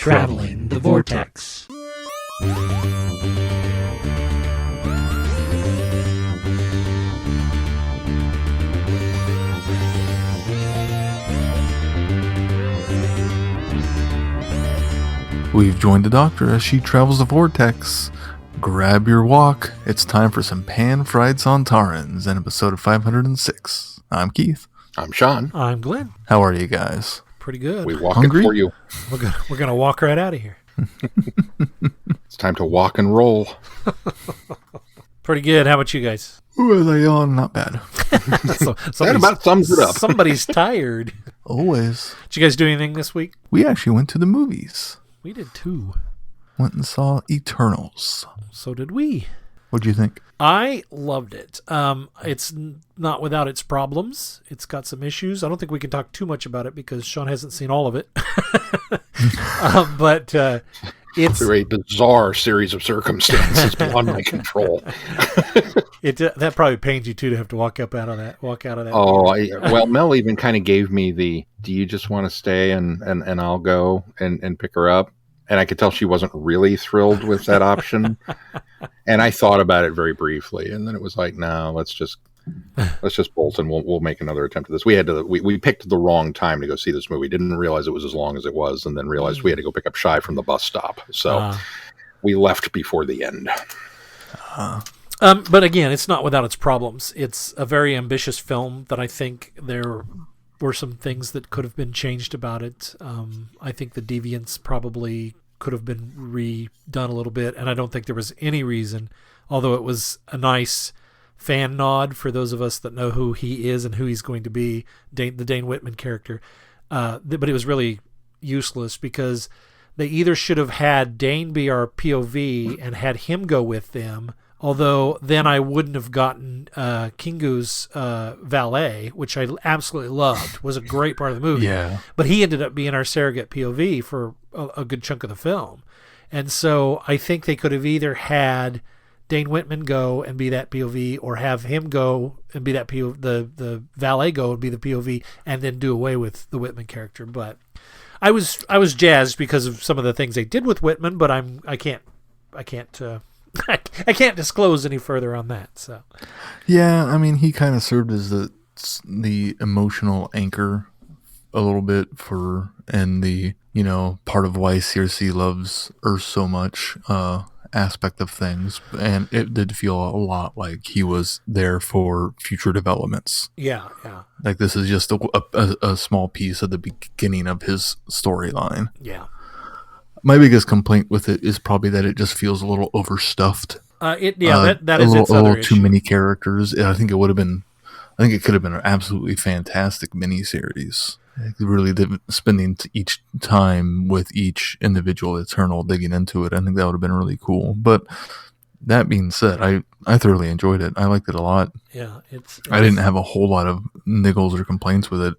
Traveling the Vortex. We've joined the Doctor as she travels the Vortex. Grab your walk. It's time for some pan-fried Sontarans in episode 506. I'm Keith. I'm Sean. I'm Glenn. How are you guys? Pretty good. We walk Hungry? it for you. We're gonna walk right out of here. It's time to walk and roll. Pretty good. How about you guys? Ooh, as I yawn, not bad. That about sums it up. Somebody's tired. Always. Did you guys do anything this week? We actually went to the movies. We did too. Went and saw Eternals. So did we. What'd you think? I loved it. It's not without its problems. It's got some issues. I don't think we can talk too much about it because Sean hasn't seen all of it. But it's through a bizarre series of circumstances beyond my control. That probably pains you too to have to walk out of that. Well, Mel even kind of gave me the, do you just want to stay and I'll go and pick her up? And I could tell she wasn't really thrilled with that option. And I thought about it very briefly, and then it was like, no, let's just bolt and we'll make another attempt at this. We picked the wrong time to go see this movie. Didn't realize it was as long as it was, and then realized we had to go pick up Shy from the bus stop. So we left before the end. But again, it's not without its problems. It's a very ambitious film that I think there were some things that could have been changed about it. I think the deviants probably could have been redone a little bit, and I don't think there was any reason, although it was a nice fan nod for those of us that know who he is and who he's going to be, the Dane Whitman character, but it was really useless because they either should have had Dane be our POV and had him go with them, although then I wouldn't have gotten Kingu's valet, which I absolutely loved, was a great part of the movie. Yeah. But he ended up being our surrogate POV for a good chunk of the film. And so I think they could have either had Dane Whitman go and be that POV, or have him go and be that POV, the valet go and be the POV, and then do away with the Whitman character. But I was jazzed because of some of the things they did with Whitman, but I can't disclose any further on that. So, Yeah, I mean, he kind of served as the emotional anchor a little bit and the, part of why Circe loves Earth so much aspect of things. And it did feel a lot like he was there for future developments. Yeah. Like this is just a small piece of the beginning of his storyline. Yeah. My biggest complaint with it is probably that it just feels a little overstuffed. That is its other a little issue. too many characters. I think it could have been an absolutely fantastic miniseries. Really spending each time with each individual Eternal, digging into it. I think that would have been really cool. But that being said, I thoroughly enjoyed it. I liked it a lot. Yeah, I didn't have a whole lot of niggles or complaints with it.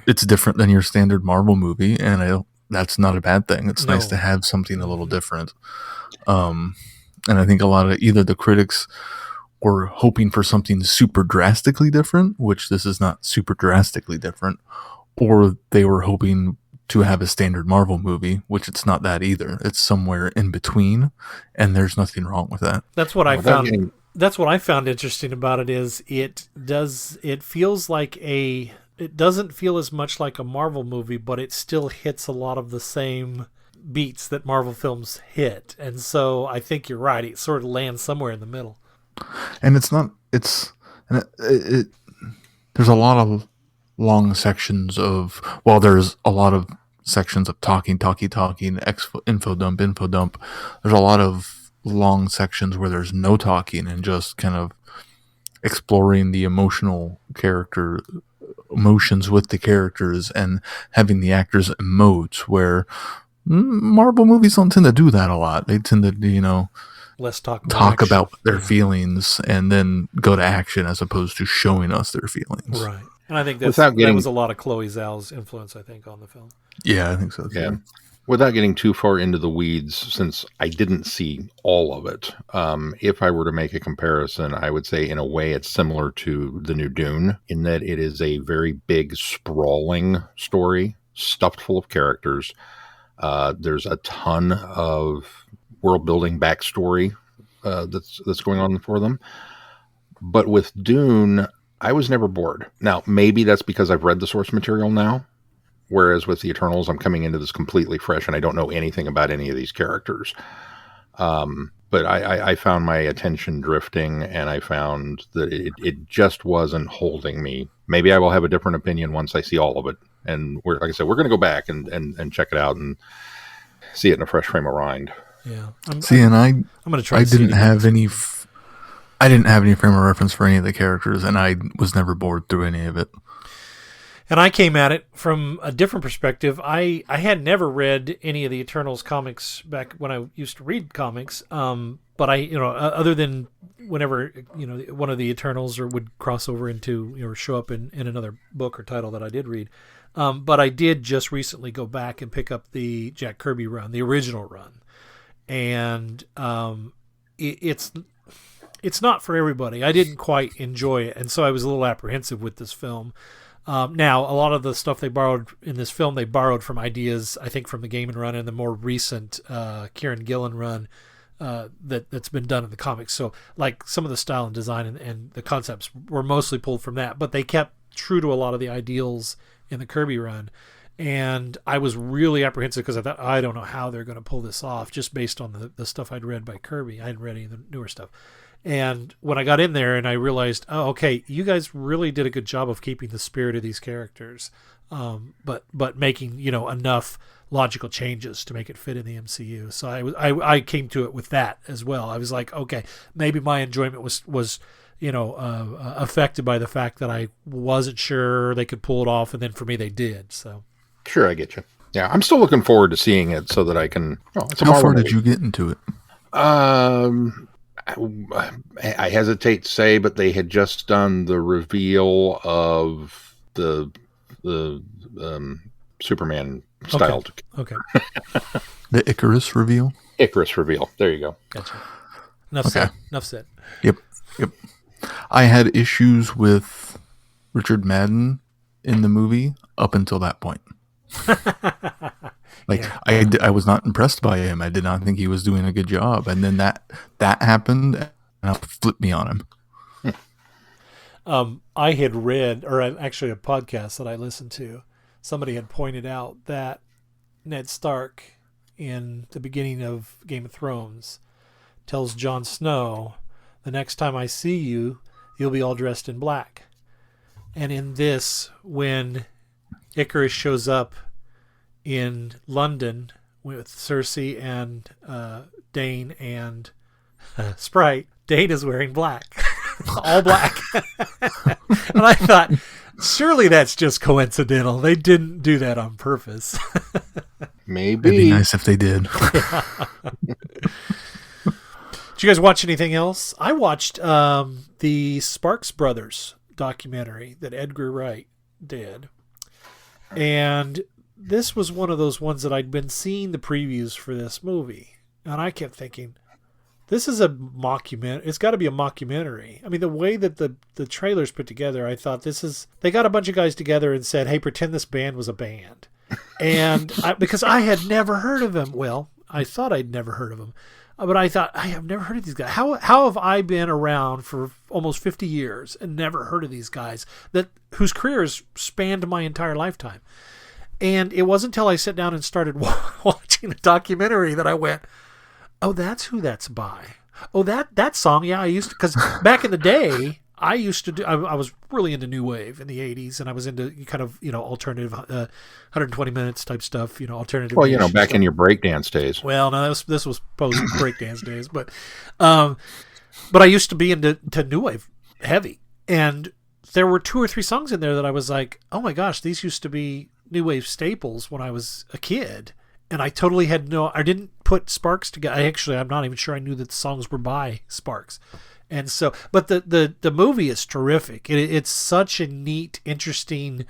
It's different than your standard Marvel movie, and that's not a bad thing. It's nice to have something a little different. And I think a lot of either the critics were hoping for something super drastically different, which this is not super drastically different, or they were hoping to have a standard Marvel movie, which it's not that either. It's somewhere in between, and there's nothing wrong with that. That's what I found. That's what I found interesting about it is it feels like it doesn't feel as much like a Marvel movie, but it still hits a lot of the same beats that Marvel films hit. And so I think you're right. It sort of lands somewhere in the middle. And there's a lot of long sections there's a lot of sections of talking, info dump. There's a lot of long sections where there's no talking and just kind of exploring the emotions with the characters and having the actors emote, where Marvel movies don't tend to do that a lot. They tend to, less talk about their feelings and then go to action as opposed to showing us their feelings. Right. And I think that was a lot of Chloe Zhao's influence, I think, on the film. Yeah, I think so too. Yeah. Without getting too far into the weeds, since I didn't see all of it, if I were to make a comparison, I would say in a way it's similar to the new Dune, in that it is a very big, sprawling story, stuffed full of characters. There's a ton of world building backstory that's going on for them. But with Dune, I was never bored. Now, maybe that's because I've read the source material now, whereas with the Eternals, I'm coming into this completely fresh and I don't know anything about any of these characters. But I found my attention drifting, and I found that it just wasn't holding me. Maybe I will have a different opinion once I see all of it. And like I said, we're going to go back and check it out and see it in a fresh frame of mind. Yeah. I'm going to try. I didn't have any frame of reference for any of the characters, and I was never bored through any of it. And I came at it from a different perspective. I had never read any of the Eternals comics back when I used to read comics. But I, other than whenever, one of the Eternals would cross over into, or show up in another book or title that I did read. But I did just recently go back and pick up the Jack Kirby run, the original run. And it's not for everybody. I didn't quite enjoy it. And so I was a little apprehensive with this film. Now, a lot of the stuff they borrowed in this film, they borrowed from ideas, I think, from the Gaiman run and the more recent Kieran Gillen run that's been done in the comics. So, like, some of the style and design and the concepts were mostly pulled from that, but they kept true to a lot of the ideals in the Kirby run. And I was really apprehensive because I thought, I don't know how they're going to pull this off, just based on the stuff I'd read by Kirby. I hadn't read any of the newer stuff. And when I got in there and I realized, oh, okay, you guys really did a good job of keeping the spirit of these characters, but making enough logical changes to make it fit in the MCU. So I came to it with that as well. I was like, okay, maybe my enjoyment was affected by the fact that I wasn't sure they could pull it off, and then for me they did. So sure, I get you. Yeah, I'm still looking forward to seeing it so that I can. How far did you get into it? I hesitate to say, but they had just done the reveal of the Superman style. Okay. The Icarus reveal? Icarus reveal. There you go. Gotcha. Enough said. Yep. I had issues with Richard Madden in the movie up until that point. I was not impressed by him. I did not think he was doing a good job. And then that happened, and it flipped me on him. I had read, or actually a podcast that I listened to, somebody had pointed out that Ned Stark in the beginning of Game of Thrones tells Jon Snow, the next time I see you, you'll be all dressed in black. And in this, when Icarus shows up in London with Cersei and Dane and Sprite, Dane is wearing black. All black. And I thought, surely that's just coincidental. They didn't do that on purpose. Maybe. It'd be nice if they did. Did you guys watch anything else? I watched the Sparks Brothers documentary that Edgar Wright did. And this was one of those ones that I'd been seeing the previews for this movie. And I kept thinking, this is a mockumentary. It's got to be a mockumentary. I mean, the way that the trailer's put together, I thought they got a bunch of guys together and said, hey, pretend this band was a band. And because I had never heard of them. Well, I thought I'd never heard of them. But I thought, I have never heard of these guys. How have I been around for almost 50 years and never heard of these guys whose careers spanned my entire lifetime? And it wasn't until I sat down and started watching the documentary that I went, oh, that's who that's by. Oh, that song, yeah, I used to, because back in the day, I used to do, I was really into new wave in the 80s, and I was into kind of, alternative 120 minutes type stuff, alternative. Well, back in your breakdance days. Well, no, this was post breakdance days, but I used to be into new wave heavy, and there were 2 or 3 songs in there that I was like, oh my gosh, these used to be new wave staples when I was a kid. And I totally I didn't put Sparks together. I'm not even sure I knew that the songs were by Sparks. And so, but the movie is terrific. It's such a neat, interesting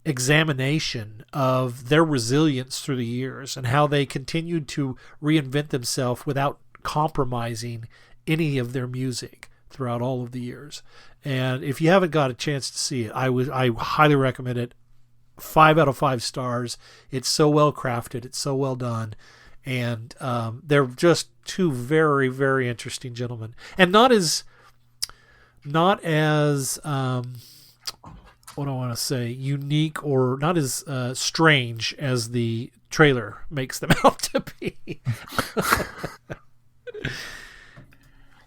examination of their resilience through the years and how they continued to reinvent themselves without compromising any of their music throughout all of the years. And if you haven't got a chance to see it, I highly recommend it. 5 out of 5 stars. It's so well crafted. It's so well done. And they're just two very, very interesting gentlemen. And not as what do I want to say, unique or not as strange as the trailer makes them out to be.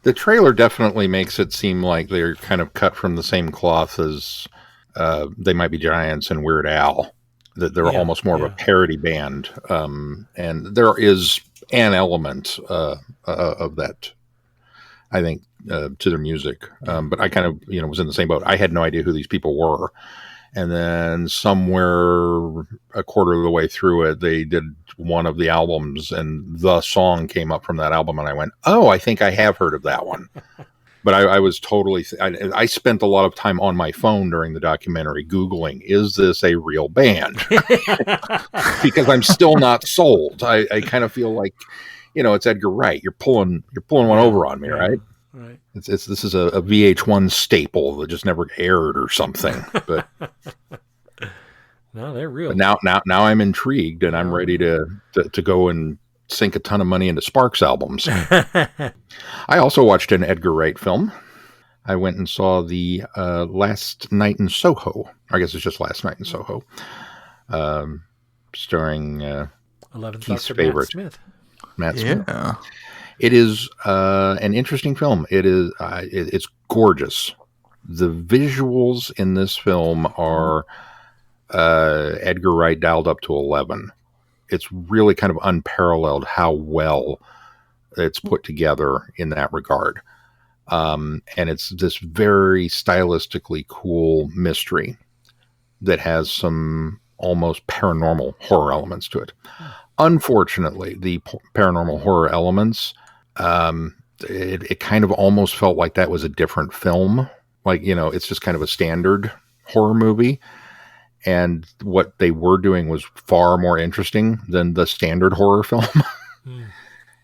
The trailer definitely makes it seem like they're kind of cut from the same cloth as They Might Be Giants and Weird Al. That they're almost more of a parody band. And there is an element of that, I think, to their music. But I kind of, was in the same boat. I had no idea who these people were. And then somewhere a quarter of the way through it, they did one of the albums and the song came up from that album. And I went, oh, I think I have heard of that one. But I was totally, I spent a lot of time on my phone during the documentary Googling, is this a real band? Because I'm still not sold. I kind of feel like, it's Edgar Wright. You're pulling one over on me, right? Right. This is a VH1 staple that just never aired or something. But no, they're real. But now I'm intrigued and I'm ready to go and sink a ton of money into Sparks albums. I also watched an Edgar Wright film. I went and saw the Last Night in Soho. I guess it's just Last Night in Soho, starring 11th Keith's Doctor favorite, Matt Smith. Yeah. It is an interesting film. It's gorgeous. The visuals in this film are Edgar Wright dialed up to 11. It's really kind of unparalleled how well it's put together in that regard. And it's this very stylistically cool mystery that has some almost paranormal horror elements to it. Unfortunately, the paranormal horror elements, it kind of almost felt like that was a different film. Like, it's just kind of a standard horror movie. And what they were doing was far more interesting than the standard horror film.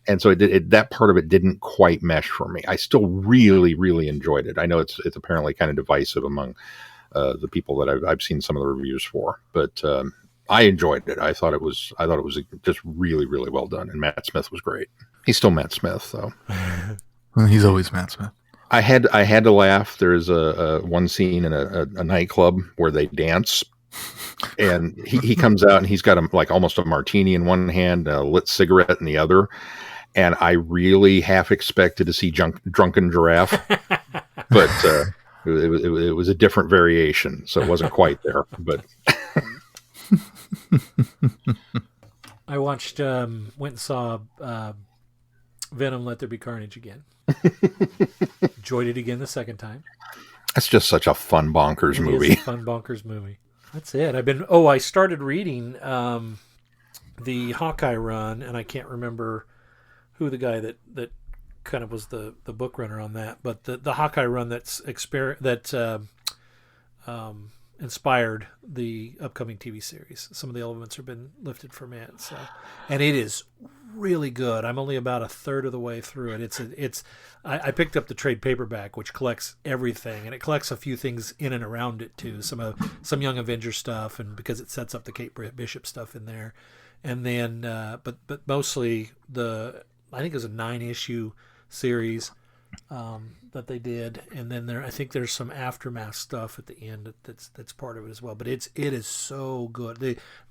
And so that part of it didn't quite mesh for me. I still really, really enjoyed it. I know it's apparently kind of divisive among the people that I've seen some of the reviews for, but I enjoyed it. I thought it was just really, really well done. And Matt Smith was great. He's still Matt Smith, though. Well, he's always Matt Smith. I had to laugh. There's a one scene in a nightclub where they dance. And he comes out and he's got almost a martini in one hand, a lit cigarette in the other. And I really half expected to see Drunken Giraffe, but it was a different variation, so it wasn't quite there. But I watched, went and saw Venom: Let There Be Carnage again. Enjoyed it again the second time. That's just such a fun bonkers movie. It's a fun bonkers movie. That's it. I started reading the Hawkeye run, and I can't remember who the guy that kind of was the book runner on that, but the Hawkeye run that inspired the upcoming TV series. Some of the elements have been lifted from it, and it is really good. I'm only about a third of the way through it. I picked up the trade paperback, which collects everything, and it collects a few things in and around it too. Some Young Avenger stuff, and because it sets up the Kate Bishop stuff in there, and then but mostly I think it was a 9-issue series that they did, and then I think there's some aftermath stuff at the end that's part of it as well. But it is so good.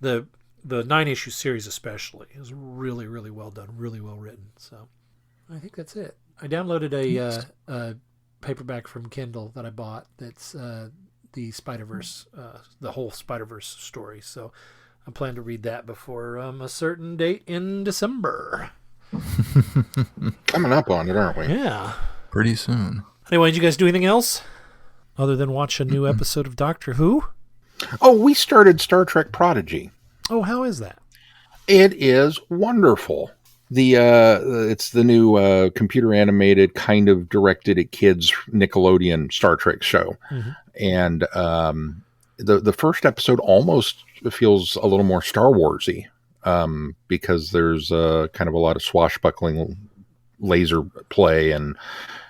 The 9-issue series especially is really, really well done, really well written. So I think that's it. I downloaded a paperback from Kindle that I bought. That's the Spider-Verse, the whole Spider-Verse story. So I plan to read that before a certain date in December. Coming up on it, aren't we? Yeah. Pretty soon. Anyway, did you guys do anything else other than watch a new episode of Doctor Who? Oh, we started Star Trek Prodigy. Oh, how is that? It is wonderful. It's the new computer animated, kind of directed at kids Nickelodeon Star Trek show. Mm-hmm. And the first episode almost feels a little more Star Warsy. Because there's kind of a lot of swashbuckling laser play and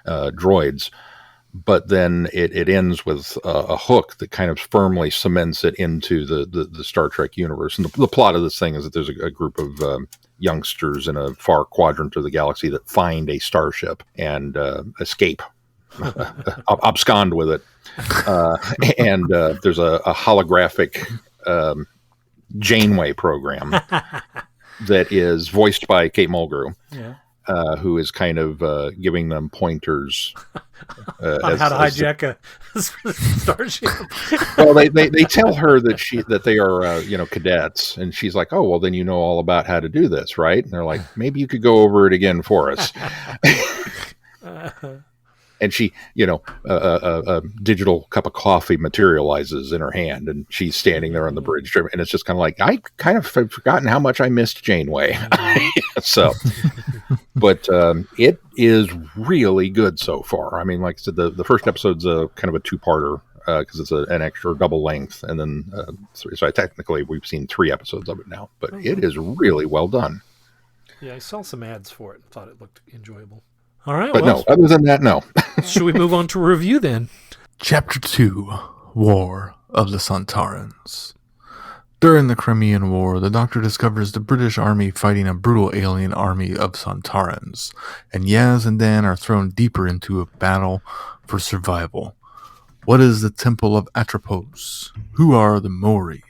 droids. but then it ends with a hook that kind of firmly cements it into the Star Trek universe. And the plot of this thing is that there's a group of youngsters in a far quadrant of the galaxy that find a starship and escape, abscond with it. And there's a holographic Janeway program that is voiced by Kate Mulgrew. Yeah. Who is kind of giving them pointers on how to hijack a starship. Well, they tell her that they are cadets, and she's like, "Oh, well, then you know all about how to do this, right?" And they're like, "Maybe you could go over it again for us." And she, a digital cup of coffee materializes in her hand, and she's standing there on the bridge, and it's just kind of like, I kind of have forgotten how much I missed Janeway. So, but it is really good so far. I mean, like I said, the first episode's kind of a two-parter because it's an extra double length, and then so technically we've seen 3 episodes of it now, but it is really well done. Yeah, I saw some ads for it and thought it looked enjoyable. All right, but no, other than that, no. Should we move on to review then? Chapter 2, War of the Sontarans. During the Crimean War, the Doctor discovers the British army fighting a brutal alien army of Sontarans, and Yaz and Dan are thrown deeper into a battle for survival. What is the Temple of Atropos? Who are the Mori?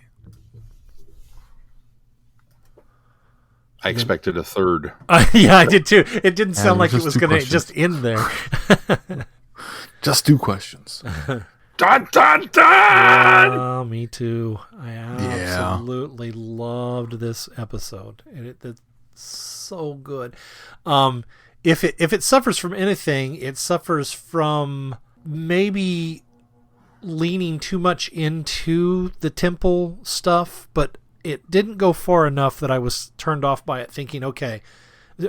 I expected a third. Yeah, I did too. It didn't sound like it was going to just end there. Just 2 questions. Dun, dun, dun! Me too. I absolutely loved this episode. It's so good. If it suffers from anything, it suffers from maybe leaning too much into the temple stuff, but it didn't go far enough that I was turned off by it, thinking, okay,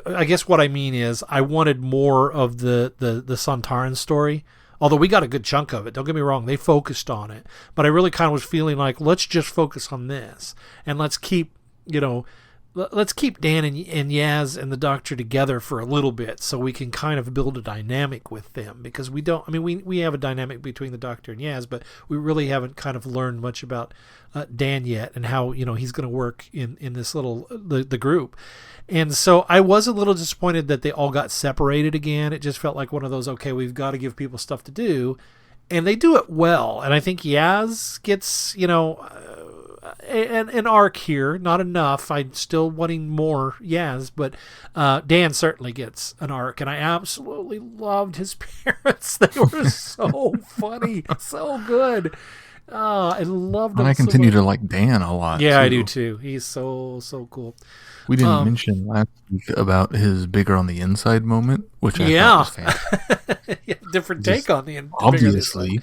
I guess what I mean is I wanted more of the Sontaran story, although we got a good chunk of it. Don't get me wrong, they focused on it, but I really kind of was feeling like, let's just focus on this, and let's keep Dan and Yaz and the Doctor together for a little bit so we can kind of build a dynamic with them, because we have a dynamic between the Doctor and Yaz, but we really haven't kind of learned much about Dan yet and how he's going to work in this little the group. And so I was a little disappointed that they all got separated again. It just felt like one of those, okay, we've got to give people stuff to do, and they do it well. And I think Yaz gets an arc here, not enough. I'm still wanting more Yaz, but Dan certainly gets an arc, and I absolutely loved his parents. They were so funny, so good. I loved them. And I continue to like Dan a lot. Yeah, too. I do too. He's so cool. We didn't mention last week about his bigger on the inside moment, which I thought was fantastic. Different take on the obviously.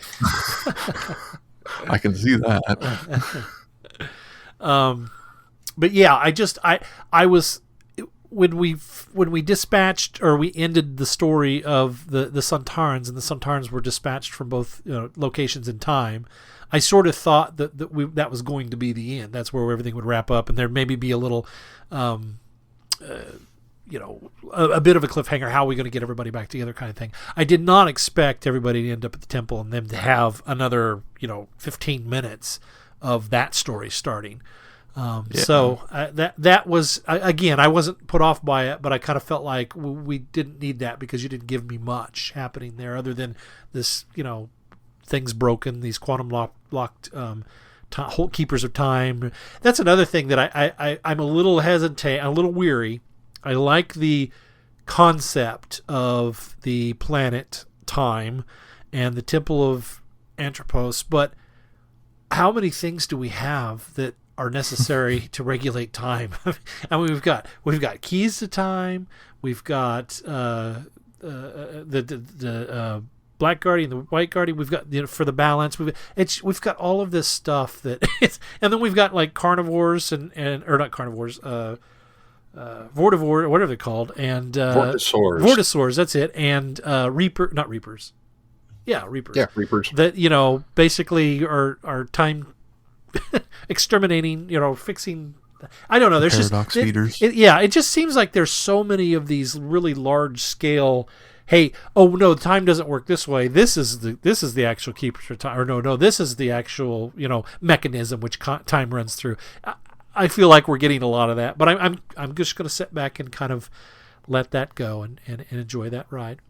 I can see that. But yeah, I was when we dispatched, or we ended the story of the Sontarans, and the Sontarans were dispatched from both locations in time. I sort of thought that was going to be the end. That's where everything would wrap up, and there maybe be a little, a bit of a cliffhanger. How are we going to get everybody back together, kind of thing. I did not expect everybody to end up at the temple and them to have another 15 minutes of that story starting. So that was, again, I wasn't put off by it, but I kind of felt like we didn't need that because you didn't give me much happening there other than this, things broken, these quantum locked keepers of time. That's another thing that I'm a little hesitant, a little weary. I like the concept of the planet time and the Temple of Atropos, but how many things do we have that are necessary to regulate time? I mean, we've got keys to time. We've got the Black Guardian, the White Guardian. We've got for the balance. We've got all of this stuff that and then we've got like carnivores and or not carnivores, vortivore, whatever they're called, and vortisaurs. That's it, and not reapers. Yeah, reapers. Yeah, reapers. That basically are time exterminating. Fixing. I don't know. There's paradox feeders. It just seems like there's so many of these really large scale hey, oh no, time doesn't work this way. This is the actual keeper for time, or no, this is the actual mechanism which time runs through. I feel like we're getting a lot of that, but I'm just going to sit back and kind of let that go and enjoy that ride.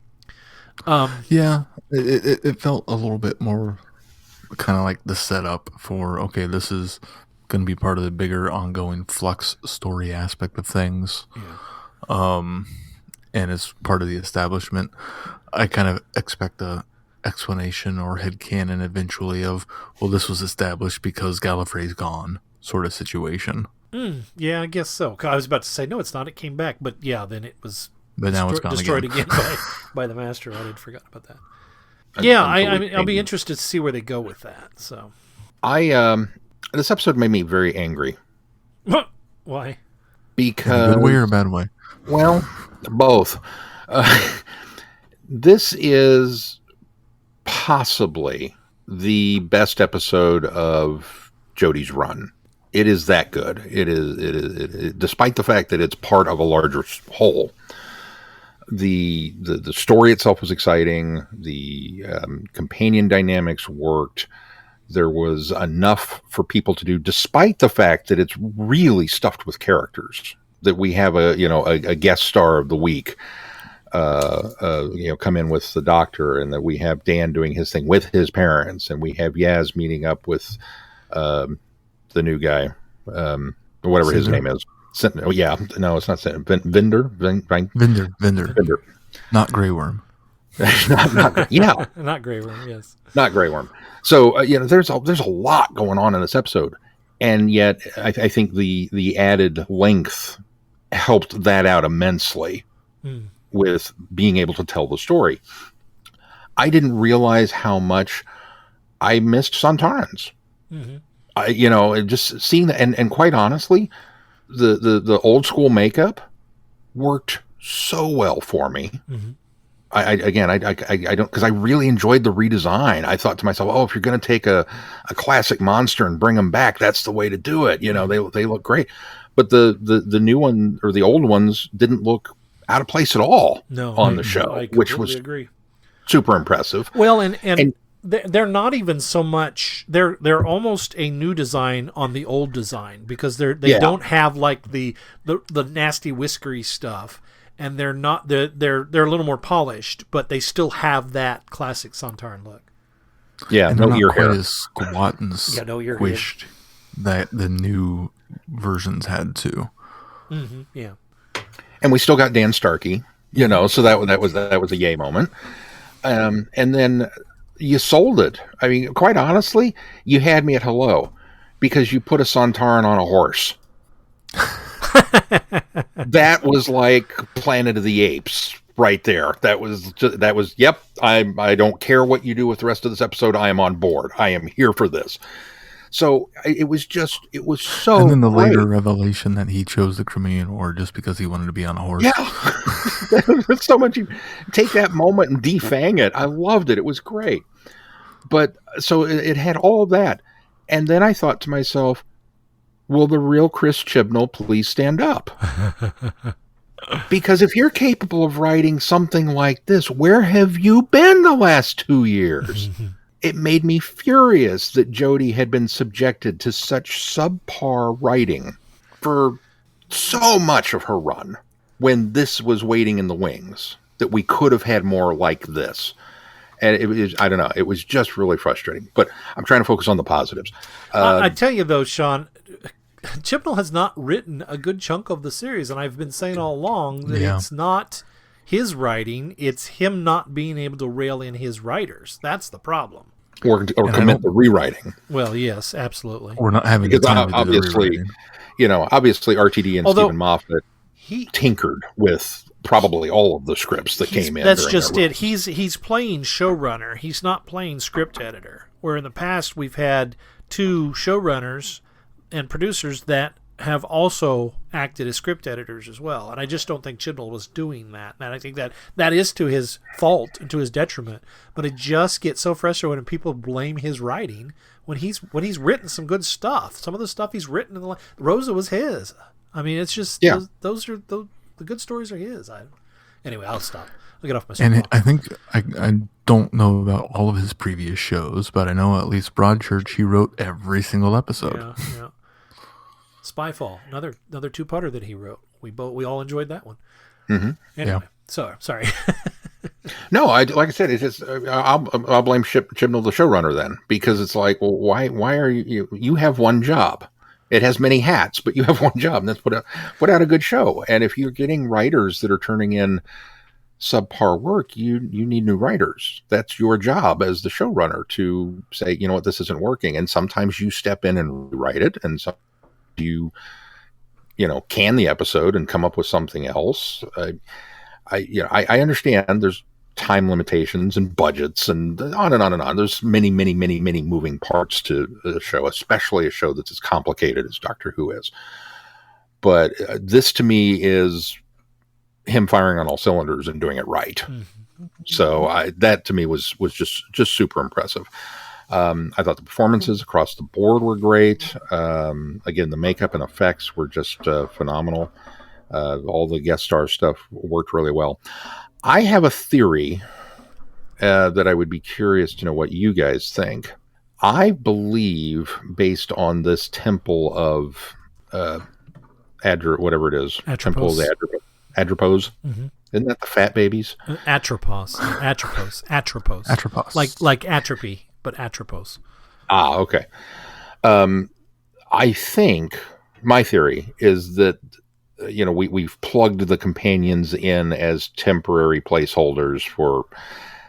Yeah, it felt a little bit more kind of like the setup for, okay, this is going to be part of the bigger ongoing Flux story aspect of things. Yeah. And as part of the establishment, I kind of expect a explanation or headcanon eventually of, well, this was established because Gallifrey's gone sort of situation. Yeah, I guess so. I was about to say, no, it's not. It came back. But yeah, then it was now it's gone destroyed again by the Master. I had forgotten about that. Yeah, I'll be interested to see where they go with that. So, this episode made me very angry. Why? Because in a good way or a bad way? Well, both. This is possibly the best episode of Jodie's run. It is that good. It is, despite the fact that it's part of a larger whole. The story itself was exciting. The companion dynamics worked. There was enough for people to do, despite the fact that it's really stuffed with characters. That we have a guest star of the week, come in with the Doctor, and that we have Dan doing his thing with his parents, and we have Yaz meeting up with the new guy, whatever his name is. Yeah, no, it's not Vinder. Not Grey Worm. Yeah, not Grey Worm. Yes, not Grey Worm. So there's a lot going on in this episode, and yet I think the added length helped that out immensely with being able to tell the story. I didn't realize how much I missed Sontarans. Just seeing that, and quite honestly, the old school makeup worked so well for me. I don't, because I really enjoyed the redesign. I thought to myself, oh, if you're going to take a classic monster and bring them back, that's the way to do it. They look great. But the new one, or the old ones, didn't look out of place at all on the show, which was super impressive. Well, and they're not even so much. They're almost a new design on the old design, because they don't have like the nasty whiskery stuff, and they're a little more polished, but they still have that classic Sontaran look. Yeah, and no ear hair, as squat and squished that the new versions had too. Yeah, and we still got Dan Starkey, so that was a yay moment. And then you sold it. I mean, quite honestly, you had me at hello, because you put a Sontaran on a horse. That was like Planet of the Apes right there. That was yep. I don't care what you do with the rest of this episode. I am on board. I am here for this. So it was so. And then the later revelation that he chose the Crimean War just because he wanted to be on a horse. Yeah, that's so much. You take that moment and defang it. I loved it. It was great. But so it had all of that, and then I thought to myself, will the real Chris Chibnall please stand up? Because if you're capable of writing something like this, where have you been the last 2 years? It made me furious that Jodie had been subjected to such subpar writing for so much of her run, when this was waiting in the wings, that we could have had more like this. And it was, I don't know, it was just really frustrating. But I'm trying to focus on the positives. I tell you, though, Sean, Chibnall has not written a good chunk of the series, and I've been saying all along that it's not his writing, it's him not being able to rail in his writers. That's the problem. Or commit to rewriting. Well, yes, absolutely. Or not having the time to do the rewriting. Obviously RTD and Stephen Moffat tinkered with probably all of the scripts that came in. That's just it. He's playing showrunner. He's not playing script editor. Where in the past we've had two showrunners and producers that have also acted as script editors as well. And I just don't think Chibnall was doing that. And I think that is to his fault and to his detriment. But I just get so frustrated when people blame his writing when he's written some good stuff. Some of the stuff he's written in Rosa was his. I mean, it's just those are the good stories are his. Anyway, I'll stop. I'll get off my And soapbox. I think I don't know about all of his previous shows, but I know at least Broadchurch he wrote every single episode. Yeah. Spyfall, another 2-parter that he wrote. We all enjoyed that one. Mm-hmm. Anyway, sorry. No, like I said, it's just I'll blame Chibnall, the showrunner, then, because it's like, well, why are you have one job? It has many hats, but you have one job, and that's put out a good show. And if you're getting writers that are turning in subpar work, you need new writers. That's your job as the showrunner to say, you know what, this isn't working. And sometimes you step in and rewrite it, and some you can the episode and come up with something else. I understand there's time limitations and budgets and on and on and on. There's many moving parts to the show, especially a show that's as complicated as Doctor Who is. But this to me is him firing on all cylinders and doing it right. Mm-hmm. So that to me was just super impressive. I thought the performances across the board were great. Again, the makeup and effects were just phenomenal. All the guest star stuff worked really well. I have a theory that I would be curious to know what you guys think. I believe, based on this temple of whatever it is, Atropos. Temple of the Atropos. Mm-hmm. Isn't that the fat babies? Atropos. Like atrophy, but Atropos. Okay. I think my theory is that we've plugged the companions in as temporary placeholders for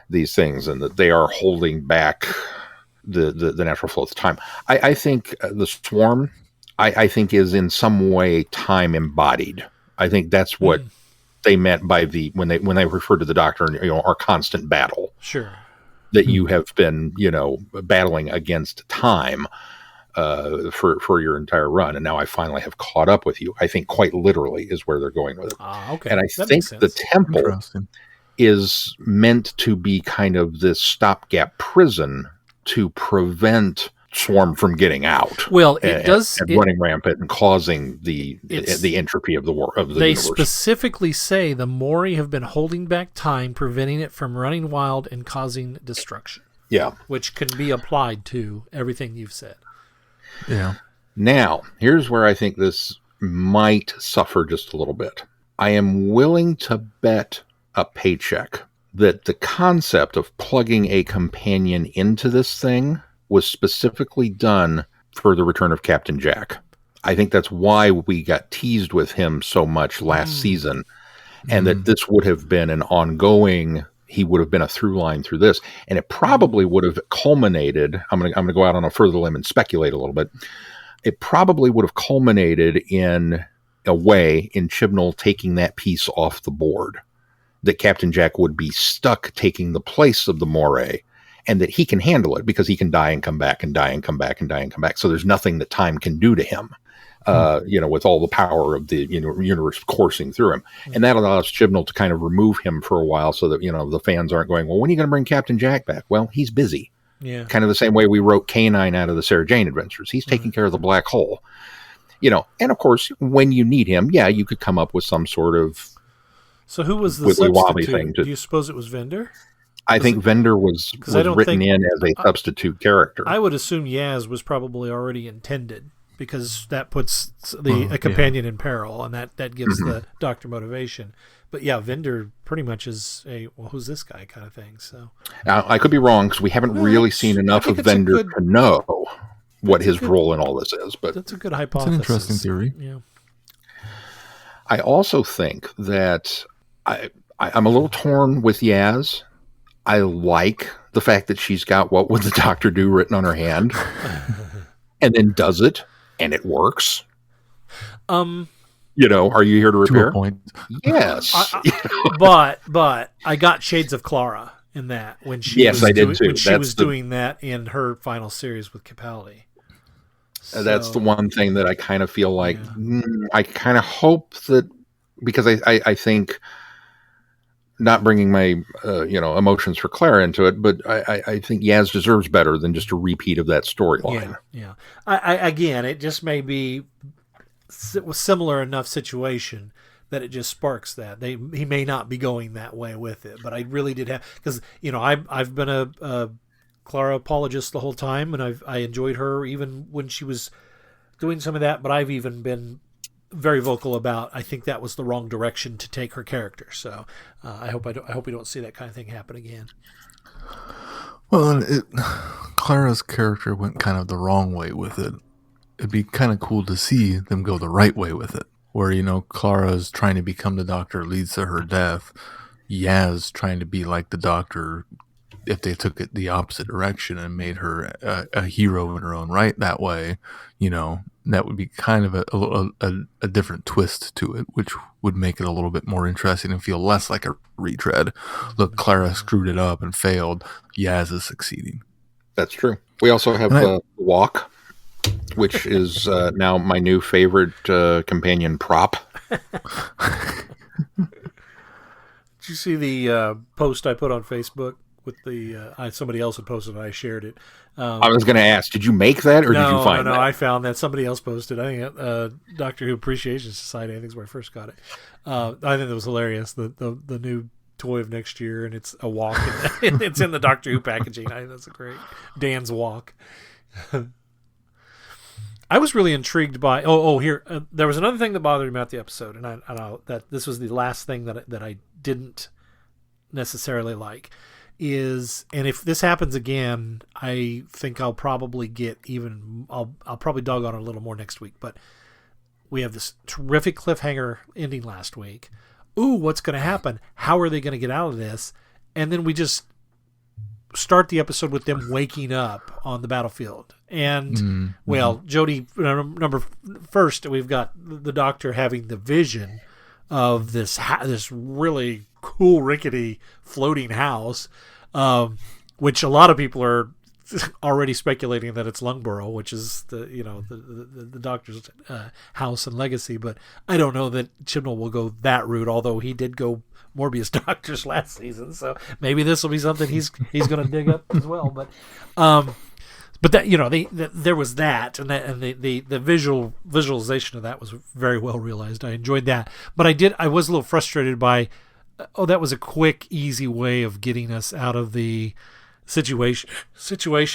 these things, and that they are holding back the natural flow of time. I think the swarm, I think, is in some way time embodied. I think that's what they meant by when they referred to the Doctor and our constant battle. Sure. That you have been battling against time for your entire run, and now I finally have caught up with you. I think quite literally is where they're going with it. Okay. And I think the temple is meant to be kind of this stopgap prison to prevent Swarm from getting out. Well, it does running rampant and causing the entropy of the They universe. Specifically say the Mori have been holding back time, preventing it from running wild and causing destruction. Yeah, which can be applied to everything you've said. Yeah. Now, here's where I think this might suffer just a little bit. I am willing to bet a paycheck that the concept of plugging a companion into this thing was specifically done for the return of Captain Jack. I think that's why we got teased with him so much last season, and that this would have been an ongoing. He would have been a through line through this, and it probably would have culminated. I'm gonna go out on a further limb and speculate a little bit. It probably would have culminated in a way in Chibnall taking that piece off the board, that Captain Jack would be stuck taking the place of the Moray, and that he can handle it because he can die and come back and die and come back and die and come back. So there's nothing that time can do to him. With all the power of the universe coursing through him. And that allows Chibnall to kind of remove him for a while so that, the fans aren't going, well, when are you going to bring Captain Jack back? Well, he's busy. Yeah. Kind of the same way we wrote K9 out of the Sarah Jane Adventures. He's taking care of the black hole. And of course, when you need him, you could come up with some sort of So who was the substitute? thing. Do you suppose it was Vendor? I think Vendor was written in as a substitute character. I would assume Yaz was probably already intended, because that puts a companion in peril, and that gives the Doctor motivation. But Vendor pretty much is who's this guy kind of thing. So I could be wrong, because we haven't really seen enough of Vendor to know what his role in all this is. But that's a good hypothesis. It's an interesting theory. Yeah. I also think that I'm a little torn with Yaz. I like the fact that she's got "What would the Doctor do" written on her hand, and then does it. And it works. Are you here to repair? To a point. Yes. But I got shades of Clara in that when she I did too. When she was doing that in her final series with Capaldi. That's the one thing that I kind of feel like I kind of hope that, because I think, not bringing my emotions for Clara into it, but I think Yaz deserves better than just a repeat of that storyline. Yeah. Again, it just may be a similar enough situation, that it just sparks that. He may not be going that way with it, but I really did have, because I've been a Clara apologist the whole time, and I enjoyed her even when she was doing some of that, but I've even been very vocal about I think that was the wrong direction to take her character. So I hope we don't see that kind of thing happen again. Well, Clara's character went kind of the wrong way with it. It'd be kind of cool to see them go the right way with it, where, Clara's trying to become the Doctor leads to her death. Yaz trying to be like the Doctor, if they took it the opposite direction and made her a hero in her own right that way, that would be kind of a different twist to it, which would make it a little bit more interesting and feel less like a retread. Look, Clara screwed it up and failed. Yaz is succeeding. That's true. We also have Walk, which is now my new favorite companion prop. Did you see the post I put on Facebook with the somebody else had posted and I shared it? I was going to ask, did you make that or did you find that? No, I found that somebody else posted. I think Doctor Who Appreciation Society, I think is where I first got it. I think it was hilarious. The new toy of next year, and it's a walk. And it's in the Doctor Who packaging. I think that's a great Dan's walk. I was really intrigued by. Here there was another thing that bothered me about the episode, and I that this was the last thing that I didn't necessarily like. And if this happens again, I think I'll probably I'll probably dog on it a little more next week. But we have this terrific cliffhanger ending last week. Ooh, what's going to happen? How are they going to get out of this? And then we just start the episode with them waking up on the battlefield. And, Jodie, number first, we've got the Doctor having the vision of this really cool, rickety, floating house, which a lot of people are already speculating that it's Lungborough, which is the Doctor's house and legacy. But I don't know that Chibnall will go that route, although he did go Morbius Doctors last season, so maybe this will be something he's going to dig up as well. But that there was that, and the visualization of that was very well realized. I enjoyed that, but I was a little frustrated by that was a quick, easy way of getting us out of the situation.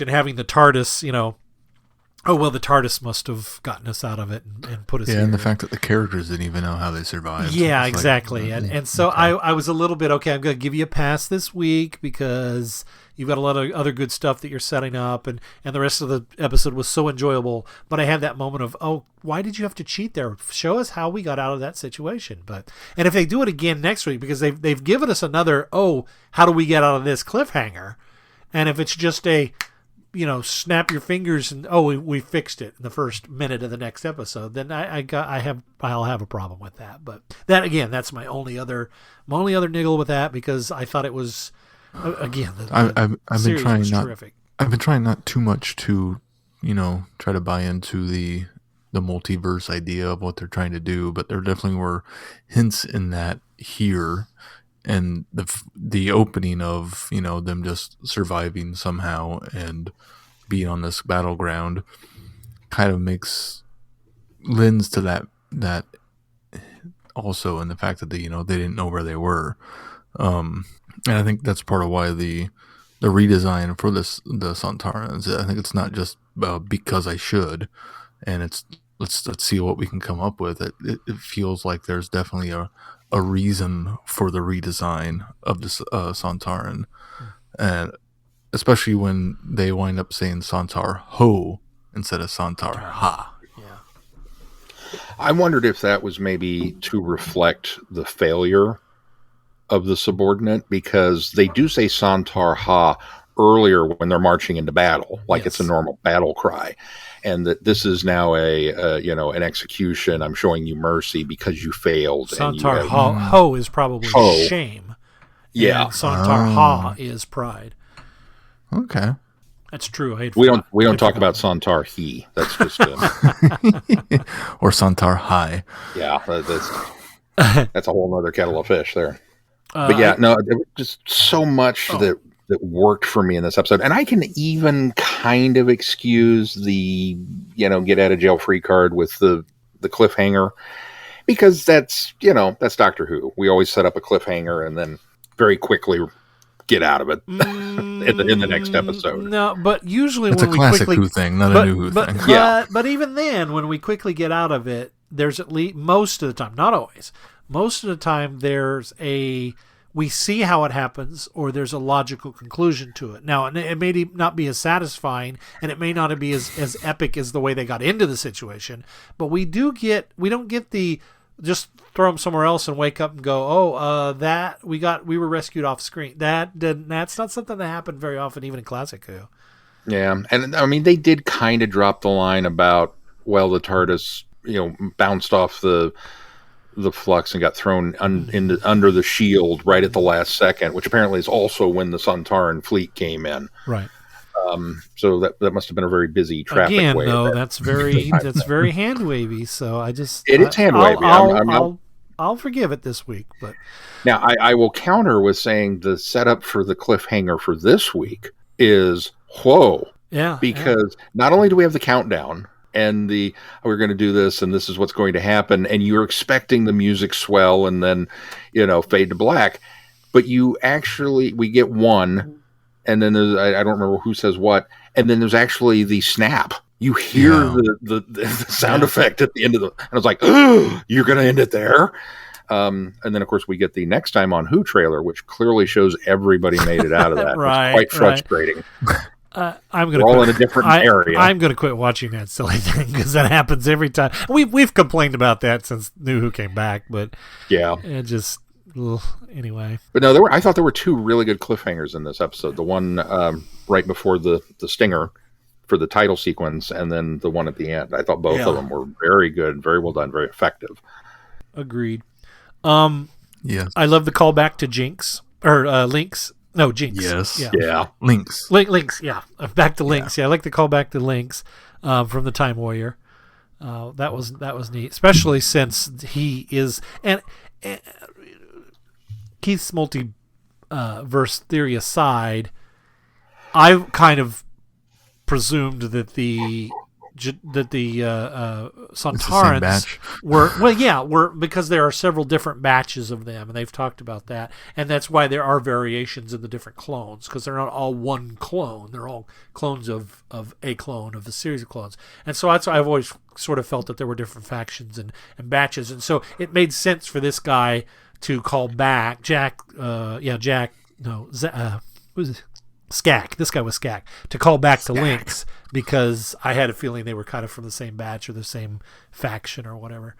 Having the TARDIS, the TARDIS must have gotten us out of it and put us here. And the fact that the characters didn't even know how they survived. Yeah, exactly. And so okay. I was a little bit, I'm going to give you a pass this week because you've got a lot of other good stuff that you're setting up, and the rest of the episode was so enjoyable. But I had that moment of, why did you have to cheat there? Show us how we got out of that situation. And if they do it again next week, because they've given us another, how do we get out of this cliffhanger? And if it's just a snap your fingers and we fixed it in the first minute of the next episode, then I'll have a problem with that. But that again, that's my only other niggle with that, because I thought it was again I've been trying terrific. I've been trying not too much to try to buy into the multiverse idea of what they're trying to do, but there definitely were hints in that here. And the opening of them just surviving somehow and being on this battleground kind of lends to that also, in the fact that they didn't know where they were, and I think that's part of why the redesign for the Sontarans. I think it's not just because I should, and it's let's see what we can come up with. It feels like there's definitely a reason for the redesign of this Sontaran, and especially when they wind up saying Sontar Ho instead of Sontar Ha. Yeah. I wondered if that was maybe to reflect the failure of the subordinate, because they do say Sontar Ha earlier when they're marching into battle, like it's a normal battle cry. And that this is now an execution. I'm showing you mercy because you failed. Sontar Ho is probably shame. Yeah. And Sontar Ha is pride. Okay. That's true. We don't talk about Sontar He. That's just or Sontar High. Yeah, that's a whole other kettle of fish there. But yeah, there was just so much that worked for me in this episode. And I can even kind of excuse the, get out of jail free card with the cliffhanger, because that's Doctor Who. We always set up a cliffhanger and then very quickly get out of it in the next episode. No, but usually it's when a we classic quickly, Who thing, not a new Who thing. But even then, when we quickly get out of it, there's at least most of the time, not always, most of the time we see how it happens, or there's a logical conclusion to it. Now, it may not be as satisfying, and it may not be as epic as the way they got into the situation, but we don't get the just throw them somewhere else and wake up and go, we were rescued off screen. That's not something that happened very often, even in classic Who. Yeah, and I mean they did kind of drop the line about the TARDIS bounced off the flux and got thrown under the shield right at the last second, which apparently is also when the Sontaran fleet came in. Right. So that must have been a very busy traffic way. Though, that's very hand wavy. So it is hand wavy. I'll forgive it this week, but now I will counter with saying the setup for the cliffhanger for this week is whoa. Yeah. Because not only do we have the countdown and we're going to do this and this is what's going to happen, and you're expecting the music swell and then fade to black, but we get one. And then there's, I don't remember who says what. And then there's actually the snap. You hear the sound effect at the end of and I was like, oh, you're going to end it there. And then, of course, we get the Next Time on Who trailer, which clearly shows everybody made it out of that. Right, it's quite frustrating. We're all in a different area. I'm going to quit watching that silly thing because that happens every time. We've complained about that since New Who came back, but it just... Anyway, but no, I thought there were two really good cliffhangers in this episode. The one right before the stinger for the title sequence, and then the one at the end. I thought both of them were very good, very well done, very effective. Agreed. Yes, I love the callback to Jinx or Lynx. No, Jinx. Yes, yeah, Lynx. Lynx. Yeah, back to Lynx. Yeah, I like the callback to Lynx from the Time Warrior. That was neat, especially since he is and Keith's multiverse theory aside, I kind of presumed that the Sontarans were because there are several different batches of them, and they've talked about that, and that's why there are variations in the different clones, because they're not all one clone; they're all clones of a clone of a series of clones, and so that's why I've always sort of felt that there were different factions and batches, and so it made sense for this guy to call back Skak. This guy was Skak to call back to Lynx because I had a feeling they were kind of from the same batch or the same faction or whatever.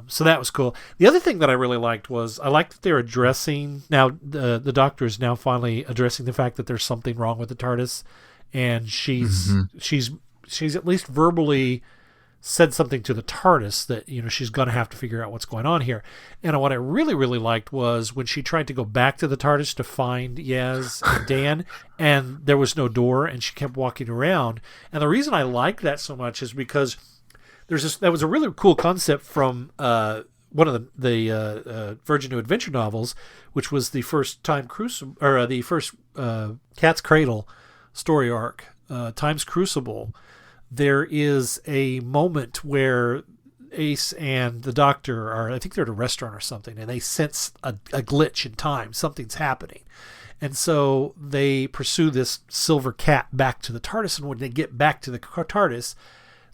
So that was cool. The other thing that I really liked was I liked that they're addressing now the Doctor is now finally addressing the fact that there's something wrong with the TARDIS, and she's at least verbally said something to the TARDIS that she's going to have to figure out what's going on here. And what I really, really liked was when she tried to go back to the TARDIS to find Yaz and Dan, and there was no door, and she kept walking around. And the reason I like that so much is because that was a really cool concept from one of the Virgin New Adventure novels, which was the first the first Cat's Cradle story arc, Time's Crucible. There is a moment where Ace and the Doctor I think they're at a restaurant or something, and they sense a glitch in time. Something's happening. And so they pursue this silver cat back to the TARDIS, and when they get back to the TARDIS,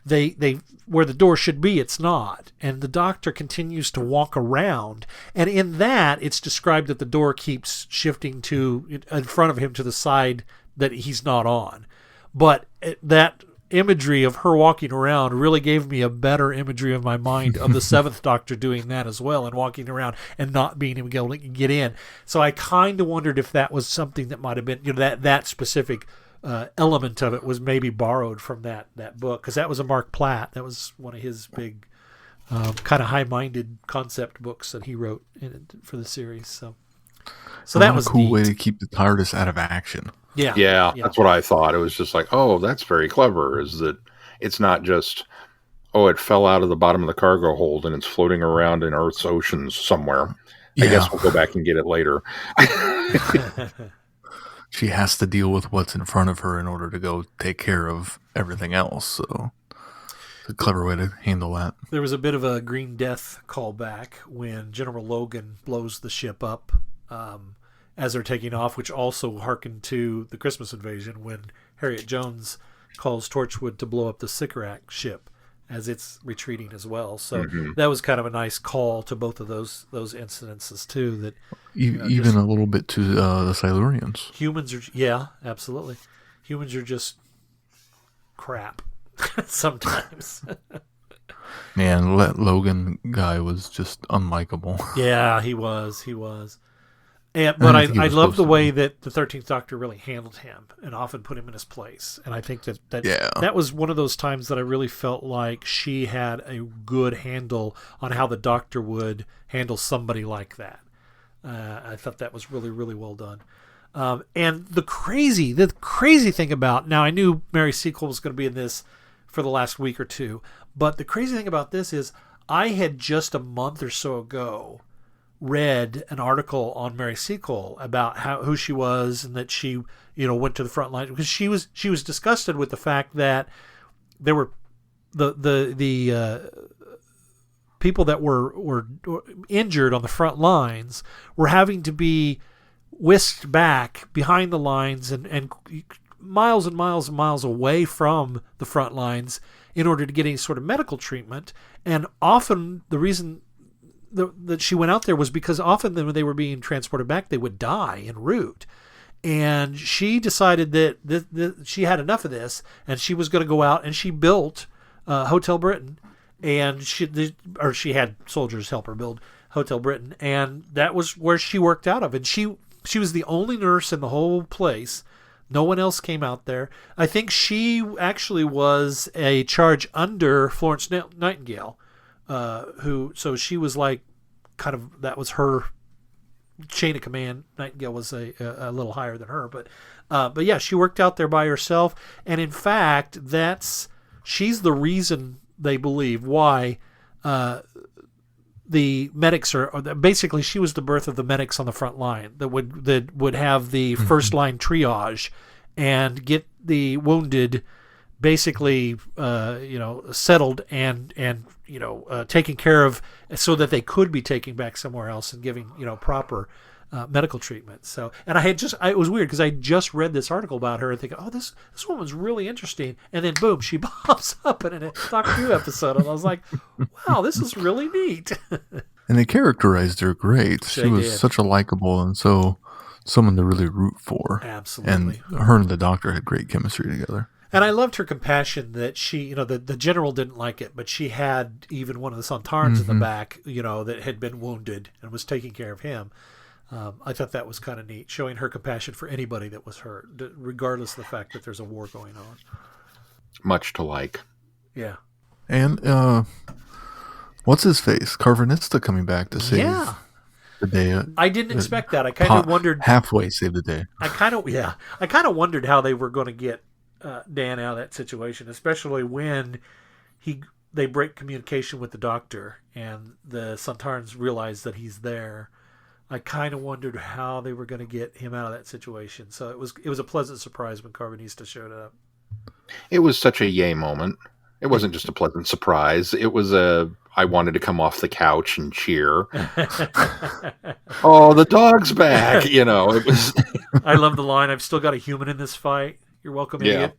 they where the door should be, it's not. And the Doctor continues to walk around, and in that, it's described that the door keeps shifting to in front of him to the side that he's not on. But that imagery of her walking around really gave me a better imagery of my mind of the Seventh Doctor doing that as well, and walking around and not being able to get in. So I kind of wondered if that was something that might have been, that specific element of it was maybe borrowed from that book, because that was a Mark Platt. That was one of his big kind of high-minded concept books that he wrote for the series. So that was a cool neat way to keep the TARDIS out of action. Yeah, that's what I thought. It was just like, oh, that's very clever, is that it's not just, it fell out of the bottom of the cargo hold and it's floating around in Earth's oceans somewhere. I guess we'll go back and get it later. She has to deal with what's in front of her in order to go take care of everything else. So a clever way to handle that. There was a bit of a Green Death callback when General Logan blows the ship up as they're taking off, which also harkened to the Christmas Invasion when Harriet Jones calls Torchwood to blow up the Sycorax ship as it's retreating as well. So that was kind of a nice call to both of those incidences too. That even a little bit to the Silurians. Humans are, yeah, absolutely. Humans are just crap sometimes. Man, that Logan guy was just unlikable. Yeah, he was. But I love the way that the 13th Doctor really handled him and often put him in his place. And I think that was one of those times that I really felt like she had a good handle on how the Doctor would handle somebody like that. I thought that was really, really well done. And the crazy thing about, now I knew Mary Sequel was going to be in this for the last week or two, but the crazy thing about this is I had just a month or so ago read an article on Mary Sequel about who she was and that she, went to the front line because she was disgusted with the fact that there were the people that were injured on the front lines were having to be whisked back behind the lines and miles and miles and miles away from the front lines in order to get any sort of medical treatment. And often the reason that she went out there was because often when they were being transported back, they would die en route. And she decided that she had enough of this, and she was going to go out, and she built Hotel Britain, and she had soldiers help her build Hotel Britain, and that was where she worked out of. And she was the only nurse in the whole place. No one else came out there. I think she actually was a charge under Florence Nightingale. So she was like kind of, that was her chain of command. Nightingale was a little higher than her, but yeah, she worked out there by herself. And in fact, she's the reason they believe why, the medics basically she was the birth of the medics on the front line that would have the first line triage and get the wounded basically, settled and taken care of so that they could be taken back somewhere else and giving, proper medical treatment. So, and it was weird because I just read this article about her and thinking, oh, this woman's really interesting. And then boom, she pops up in a Doctor Who episode. And I was like, wow, this is really neat. And they characterized her great. She was such a likable and so someone to really root for. Absolutely. And her and the Doctor had great chemistry together. And I loved her compassion that she, the general didn't like it, but she had even one of the Sontarans in the back, that had been wounded and was taking care of him. I thought that was kind of neat, showing her compassion for anybody that was hurt, regardless of the fact that there's a war going on. Much to like. Yeah. And what's his face? Carvanista coming back to save the day. I didn't expect that. I kind of wondered. Halfway save the day. I kind of wondered how they were going to get Dan out of that situation, especially when they break communication with the Doctor and the Sontarans realize that he's there. I kind of wondered how they were going to get him out of that situation. So it was a pleasant surprise when Carvanista showed up. It was such a yay moment. It wasn't just a pleasant surprise. It was I wanted to come off the couch and cheer. Oh, the dog's back! It was. I love the line. I've still got a human in this fight. You're welcome, idiot.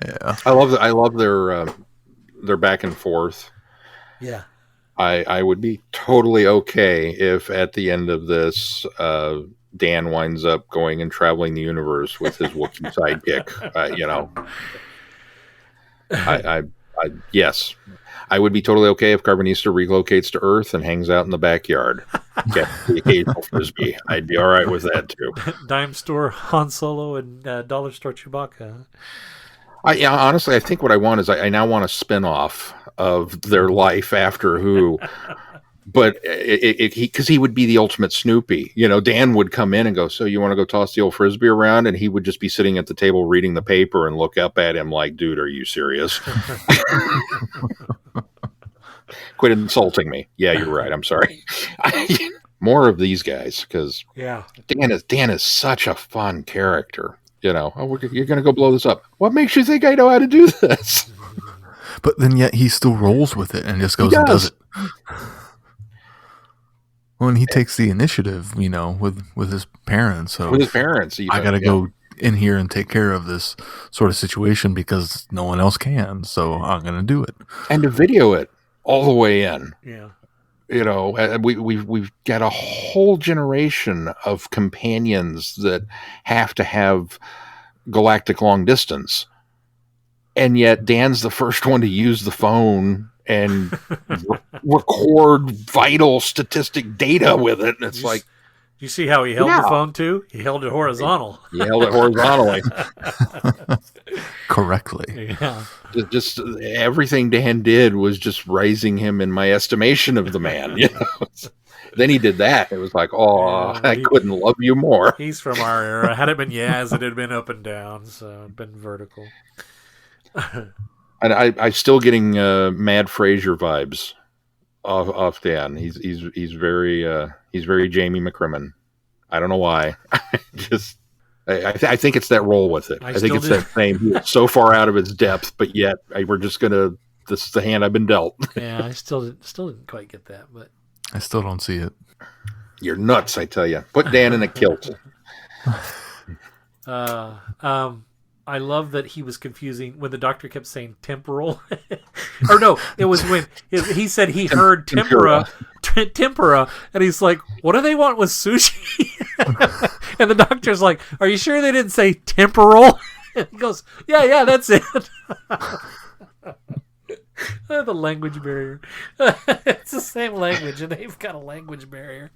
Yeah. I love their back and forth. Yeah. I would be totally okay if at the end of this, Dan winds up going and traveling the universe with his Wookiee sidekick. Yes, I would be totally okay if Carvanista relocates to Earth and hangs out in the backyard. Get the occasional frisbee. I'd be all right with that too. Dime store Han Solo and dollar store Chewbacca. Honestly, I think what I want is I now want a spin-off of their life after Who. But because he would be the ultimate Snoopy. Dan would come in and go, so you want to go toss the old Frisbee around? And he would just be sitting at the table reading the paper and look up at him like, dude, are you serious? Quit insulting me. Yeah, you're right. I'm sorry. More of these guys, because Dan is such a fun character. You're going to go blow this up. What makes you think I know how to do this? But then yet he still rolls with it and just goes and does it. Well, and he takes the initiative, with his parents. So with his parents, I got to go in here and take care of this sort of situation because no one else can. So I'm going to do it. And to video it all the way in. Yeah. We've got a whole generation of companions that have to have galactic long distance. And yet Dan's the first one to use the phone and record vital statistic data with it. And it's you see how he held the phone too? He held it horizontal. He held it horizontally. Correctly. Yeah. Just everything Dan did was just raising him in my estimation of the man. Then he did that. It was like, I couldn't love you more. He's from our era. Had it been Yaz, it had been up and down, so it'd been vertical. And I'm still getting Mad Fraser vibes off Dan. He's very Jamie McCrimmon. I don't know why. I think it's that roll with it. I think it's that same. He's so far out of its depth, but yet we're just gonna. This is the hand I've been dealt. Yeah, I still didn't quite get that, but I still don't see it. You're nuts, I tell you. Put Dan in a kilt. I love that he was confusing when the doctor kept saying temporal. Or no, it was when he said he heard tempura, and he's like, what do they want with sushi? And the doctor's like, are you sure they didn't say temporal? And he goes, yeah, that's it. The language barrier. It's the same language, and they've got a language barrier.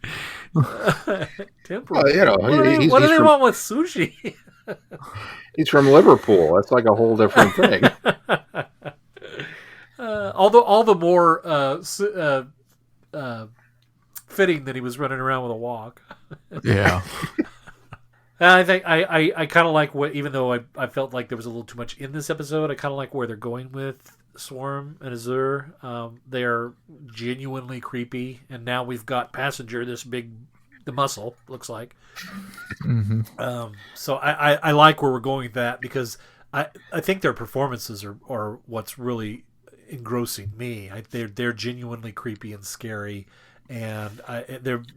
Temporal. What do they want with sushi? He's from Liverpool. That's like a whole different thing. All the more fitting that he was running around with a walk. Yeah. I think I kind of like what, even though I felt like there was a little too much in this episode, I kind of like where they're going with Swarm and Azure. They're genuinely creepy, and now we've got Passenger, the muscle looks like. Mm-hmm. So I like where we're going with that, because I think their performances are what's really engrossing me. They're genuinely creepy and scary, and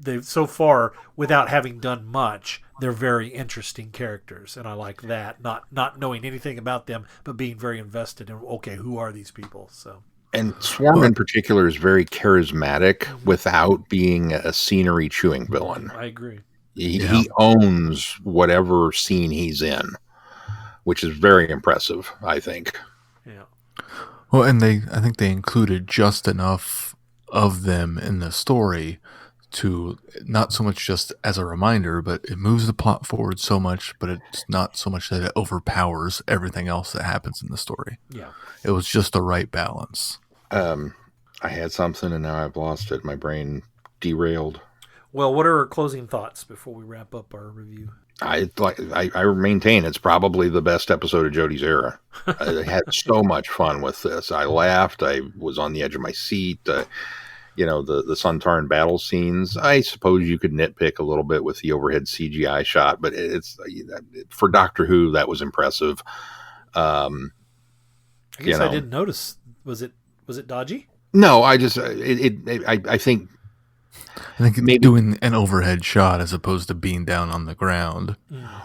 they've so far, without having done much, they're very interesting characters, and I like that. Not knowing anything about them, but being very invested in, okay, who are these people? So. And Swarm in particular is very charismatic without being a scenery chewing villain. I agree. He owns whatever scene he's in, which is very impressive, I think. Yeah. Well, and I think they included just enough of them in the story to not so much just as a reminder, but it moves the plot forward so much, but it's not so much that it overpowers everything else that happens in the story. Yeah. It was just the right balance. I had something and now I've lost it. My brain derailed. Well, what are our closing thoughts before we wrap up our review? I maintain it's probably the best episode of Jodie's era. I had so much fun with this. I laughed. I was on the edge of my seat. The Sontaran battle scenes. I suppose you could nitpick a little bit with the overhead CGI shot, but it's for Doctor Who, that was impressive. I guess I didn't notice. Was it dodgy? No, I think maybe doing an overhead shot as opposed to being down on the ground.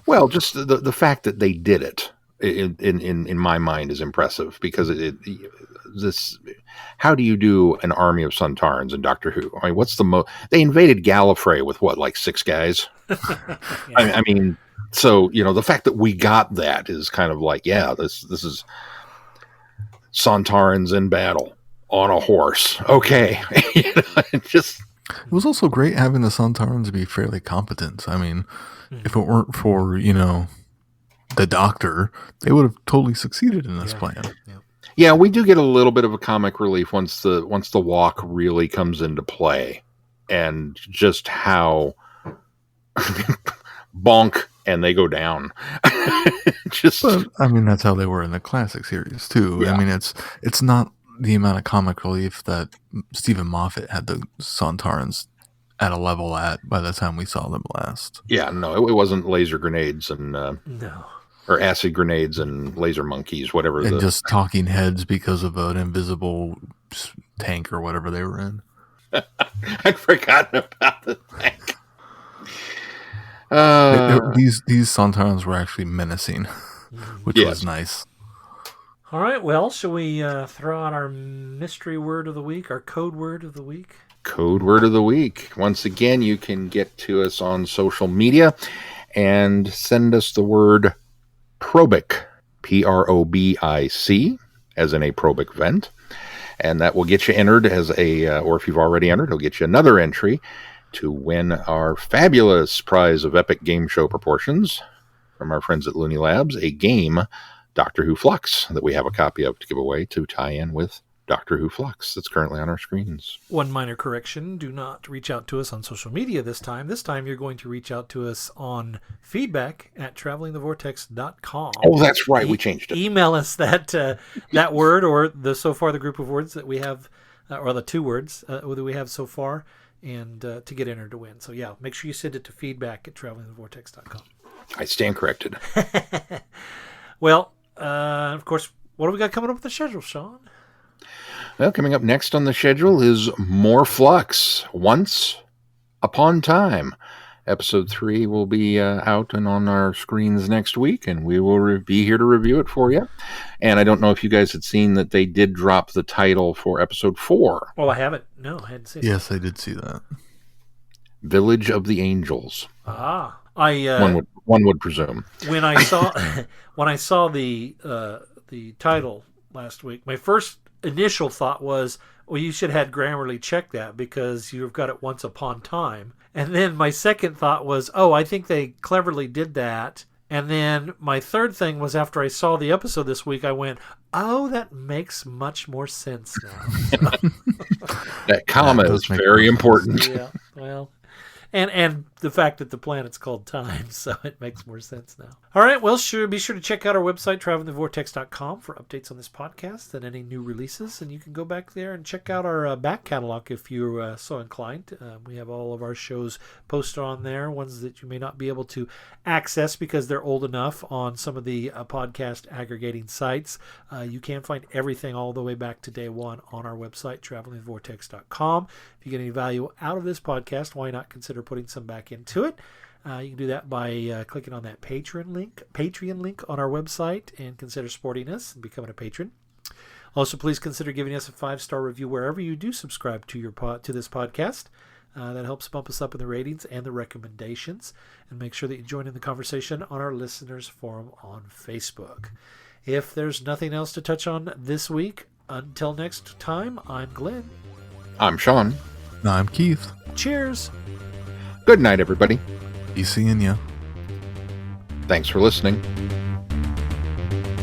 Well, just the fact that they did it in my mind is impressive, because how do you do an army of Sontarans in Doctor Who? I mean, what's they invaded Gallifrey with what, like 6 guys? Yeah. I mean, so, the fact that we got that is kind of like, yeah, this is Sontarans in battle on a horse. Okay. It was also great having the Sontarans be fairly competent. I mean, if it weren't for, the Doctor, they would have totally succeeded in this plan. Yeah, we do get a little bit of a comic relief once the walk really comes into play, and just how bonk and they go down. But, I mean, that's how they were in the classic series too. Yeah. I mean, it's not the amount of comic relief that Stephen Moffat had the Sontarans at a level at by the time we saw them last. Yeah, no, it wasn't laser grenades and no, or acid grenades and laser monkeys, whatever. And just talking heads because of an invisible tank or whatever they were in. I'd forgotten about the tank. These Sontarans were actually menacing, which was nice. All right, well, shall we throw out our mystery word of the week, our code word of the week? Code word of the week. Once again, you can get to us on social media and send us the word probic, Probic, as in a probic vent. And that will get you entered as or if you've already entered, it'll get you another entry to win our fabulous prize of epic game show proportions from our friends at Looney Labs, a game, Doctor Who Flux, that we have a copy of to give away to tie in with Doctor Who Flux that's currently on our screens. One minor correction. Do not reach out to us on social media this time. This time you're going to reach out to us on feedback at travelingthevortex.com. Oh, that's right. We changed it. Email us that word or the group of words that we have, or the 2 words that we have so far, and to get entered to win. So, yeah, make sure you send it to feedback at travelingthevortex.com. I stand corrected. Well, of course, what do we got coming up with the schedule, Sean? Well, coming up next on the schedule is more Flux, Once Upon Time. Episode 3 will be out and on our screens next week, and we will be here to review it for you. And I don't know if you guys had seen that they did drop the title for episode 4. Well, I haven't. No, I hadn't seen it. Yes, I did see that. Village of the Angels. Ah. One would presume. When I saw the title last week, my first initial thought was, well, you should have had Grammarly check that because you've got it Once Upon Time. And then my second thought was, oh, I think they cleverly did that. And then my third thing was, after I saw the episode this week, I went, oh, that makes much more sense now. That comma is very important. Yeah, well, and the fact that the planet's called Time, so it makes more sense now. All right, well, be sure to check out our website, travelingthevortex.com, for updates on this podcast and any new releases. And you can go back there and check out our back catalog if you're so inclined. We have all of our shows posted on there, ones that you may not be able to access because they're old enough on some of the podcast aggregating sites. You can find everything all the way back to day one on our website, travelingthevortex.com. If you get any value out of this podcast, why not consider putting some back into it? You can do that by clicking on that Patreon link on our website and consider supporting us and becoming a patron. Also, please consider giving us a 5-star review wherever you do subscribe to this podcast. That helps bump us up in the ratings and the recommendations. And make sure that you join in the conversation on our listeners forum on Facebook. If there's nothing else to touch on this week, until next time, I'm Glenn. I'm Sean. I'm Keith. Cheers. Good night, everybody. Be seeing ya. Thanks for listening.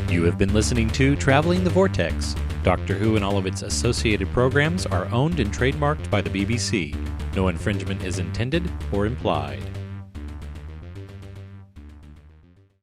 You have been listening to Traveling the Vortex. Doctor Who and all of its associated programs are owned and trademarked by the BBC. No infringement is intended or implied.